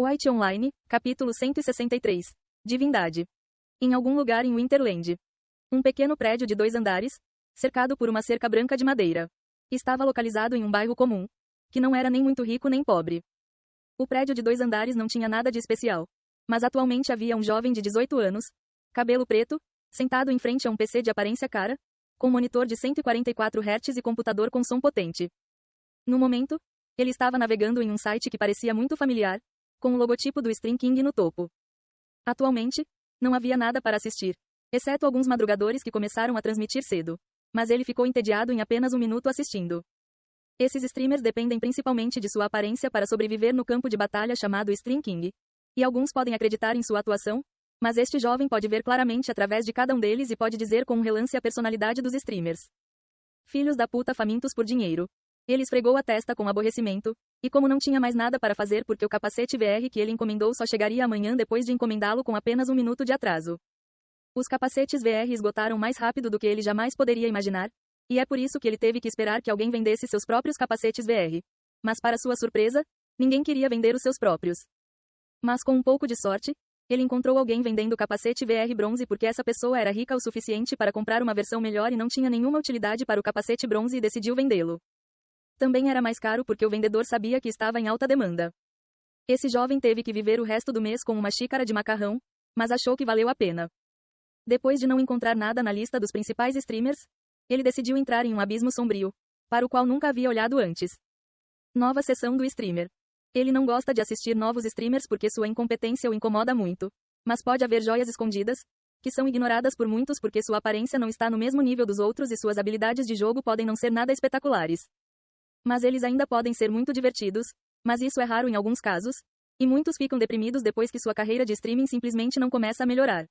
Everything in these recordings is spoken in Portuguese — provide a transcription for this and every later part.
White Online, capítulo 163. Divindade. Em algum lugar em Winterland. Um pequeno prédio de 2 andares, cercado por uma cerca branca de madeira. Estava localizado em um bairro comum, que não era nem muito rico nem pobre. O prédio de 2 andares não tinha nada de especial. Mas atualmente havia um jovem de 18 anos, cabelo preto, sentado em frente a um PC de aparência cara, com monitor de 144 Hz e computador com som potente. No momento, ele estava navegando em um site que parecia muito familiar, com o logotipo do Stream King no topo. Atualmente, não havia nada para assistir, exceto alguns madrugadores que começaram a transmitir cedo. Mas ele ficou entediado em apenas um minuto assistindo. Esses streamers dependem principalmente de sua aparência para sobreviver no campo de batalha chamado Stream King. E alguns podem acreditar em sua atuação, mas este jovem pode ver claramente através de cada um deles e pode dizer com um relance a personalidade dos streamers. Filhos da puta famintos por dinheiro. Ele esfregou a testa com aborrecimento, e como não tinha mais nada para fazer porque o capacete VR que ele encomendou só chegaria amanhã depois de encomendá-lo com apenas um minuto de atraso. Os capacetes VR esgotaram mais rápido do que ele jamais poderia imaginar, e é por isso que ele teve que esperar que alguém vendesse seus próprios capacetes VR. Mas para sua surpresa, ninguém queria vender os seus próprios. Mas com um pouco de sorte, ele encontrou alguém vendendo capacete VR bronze porque essa pessoa era rica o suficiente para comprar uma versão melhor e não tinha nenhuma utilidade para o capacete bronze e decidiu vendê-lo. Também era mais caro porque o vendedor sabia que estava em alta demanda. Esse jovem teve que viver o resto do mês com uma xícara de macarrão, mas achou que valeu a pena. Depois de não encontrar nada na lista dos principais streamers, ele decidiu entrar em um abismo sombrio, para o qual nunca havia olhado antes. Nova sessão do streamer. Ele não gosta de assistir novos streamers porque sua incompetência o incomoda muito, mas pode haver joias escondidas, que são ignoradas por muitos porque sua aparência não está no mesmo nível dos outros e suas habilidades de jogo podem não ser nada espetaculares. Mas eles ainda podem ser muito divertidos, mas isso é raro em alguns casos, e muitos ficam deprimidos depois que sua carreira de streaming simplesmente não começa a melhorar.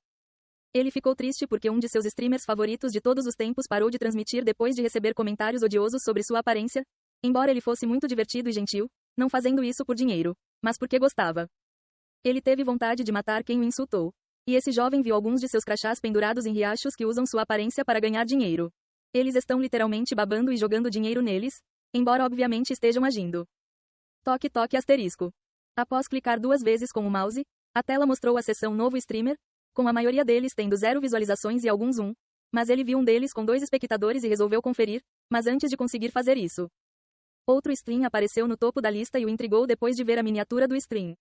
Ele ficou triste porque um de seus streamers favoritos de todos os tempos parou de transmitir depois de receber comentários odiosos sobre sua aparência, embora ele fosse muito divertido e gentil, não fazendo isso por dinheiro, mas porque gostava. Ele teve vontade de matar quem o insultou. E esse jovem viu alguns de seus crachás pendurados em riachos que usam sua aparência para ganhar dinheiro. Eles estão literalmente babando e jogando dinheiro neles, embora obviamente estejam agindo. Toque toque asterisco. Após clicar 2 vezes com o mouse, a tela mostrou a seção Novo Streamer, com a maioria deles tendo 0 visualizações e alguns 1, mas ele viu um deles com 2 espectadores e resolveu conferir, mas antes de conseguir fazer isso, outro stream apareceu no topo da lista e o intrigou depois de ver a miniatura do stream.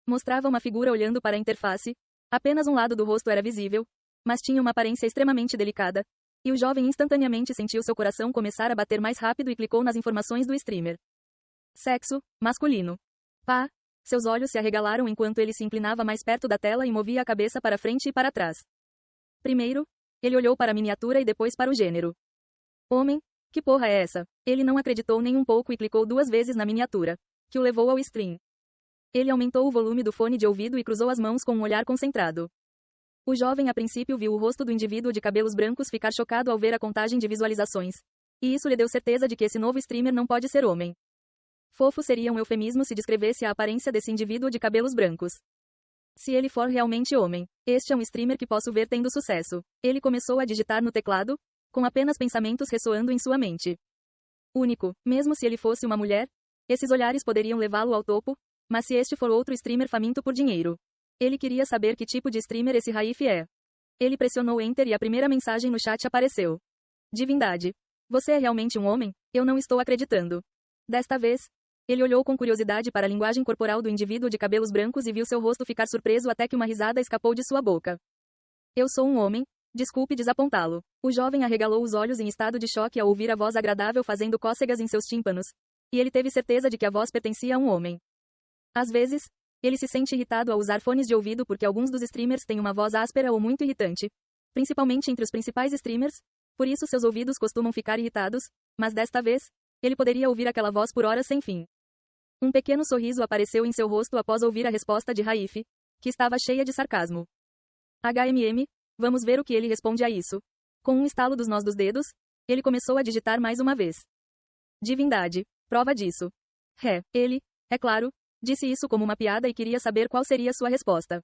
Mostrava uma figura olhando para a interface, apenas um lado do rosto era visível, mas tinha uma aparência extremamente delicada, e o jovem instantaneamente sentiu seu coração começar a bater mais rápido e clicou nas informações do streamer. Sexo, masculino. Pá! Seus olhos se arregalaram enquanto ele se inclinava mais perto da tela e movia a cabeça para frente e para trás. Primeiro, ele olhou para a miniatura e depois para o gênero. Homem, que porra é essa? Ele não acreditou nem um pouco e clicou 2 vezes na miniatura, que o levou ao stream. Ele aumentou o volume do fone de ouvido e cruzou as mãos com um olhar concentrado. O jovem a princípio viu o rosto do indivíduo de cabelos brancos ficar chocado ao ver a contagem de visualizações. E isso lhe deu certeza de que esse novo streamer não pode ser homem. Fofo seria um eufemismo se descrevesse a aparência desse indivíduo de cabelos brancos. Se ele for realmente homem, este é um streamer que posso ver tendo sucesso. Ele começou a digitar no teclado, com apenas pensamentos ressoando em sua mente. Único, mesmo se ele fosse uma mulher, esses olhares poderiam levá-lo ao topo, mas se este for outro streamer faminto por dinheiro. Ele queria saber que tipo de streamer esse Raif é. Ele pressionou Enter e a primeira mensagem no chat apareceu. Divindade. Você é realmente um homem? Eu não estou acreditando. Desta vez, ele olhou com curiosidade para a linguagem corporal do indivíduo de cabelos brancos e viu seu rosto ficar surpreso até que uma risada escapou de sua boca. Eu sou um homem, desculpe desapontá-lo. O jovem arregalou os olhos em estado de choque ao ouvir a voz agradável fazendo cócegas em seus tímpanos, e ele teve certeza de que a voz pertencia a um homem. Às vezes, ele se sente irritado ao usar fones de ouvido porque alguns dos streamers têm uma voz áspera ou muito irritante, principalmente entre os principais streamers, por isso seus ouvidos costumam ficar irritados, mas desta vez, ele poderia ouvir aquela voz por horas sem fim. Um pequeno sorriso apareceu em seu rosto após ouvir a resposta de Raif, que estava cheia de sarcasmo. Vamos ver o que ele responde a isso. Com um estalo dos nós dos dedos, ele começou a digitar mais uma vez. Divindade, prova disso. Ele, é claro, disse isso como uma piada e queria saber qual seria sua resposta.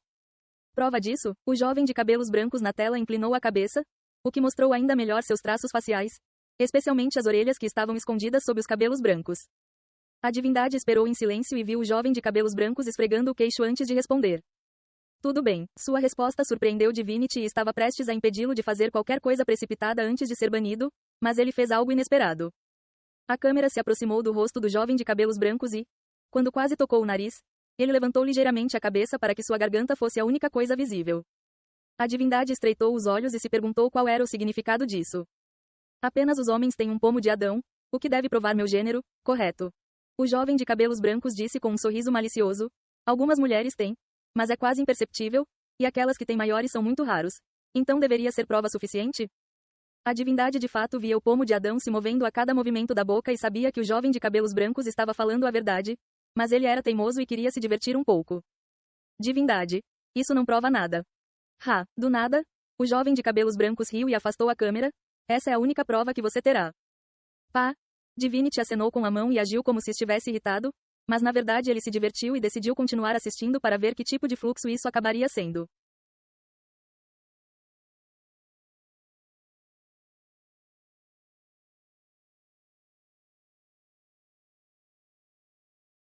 Prova disso, o jovem de cabelos brancos na tela inclinou a cabeça, o que mostrou ainda melhor seus traços faciais, especialmente as orelhas que estavam escondidas sob os cabelos brancos. A divindade esperou em silêncio e viu o jovem de cabelos brancos esfregando o queixo antes de responder. Tudo bem. Sua resposta surpreendeu Divinity e estava prestes a impedi-lo de fazer qualquer coisa precipitada antes de ser banido, mas ele fez algo inesperado. A câmera se aproximou do rosto do jovem de cabelos brancos e, quando quase tocou o nariz, ele levantou ligeiramente a cabeça para que sua garganta fosse a única coisa visível. A divindade estreitou os olhos e se perguntou qual era o significado disso. Apenas os homens têm um pomo de Adão, o que deve provar meu gênero, correto? O jovem de cabelos brancos disse com um sorriso malicioso. Algumas mulheres têm, mas é quase imperceptível, e aquelas que têm maiores são muito raros. Então deveria ser prova suficiente? A divindade de fato via o pomo de Adão se movendo a cada movimento da boca e sabia que o jovem de cabelos brancos estava falando a verdade, mas ele era teimoso e queria se divertir um pouco. Divindade. Isso não prova nada. Do nada, o jovem de cabelos brancos riu e afastou a câmera. Essa é a única prova que você terá. Pá. Divinity acenou com a mão e agiu como se estivesse irritado, mas na verdade ele se divertiu e decidiu continuar assistindo para ver que tipo de fluxo isso acabaria sendo.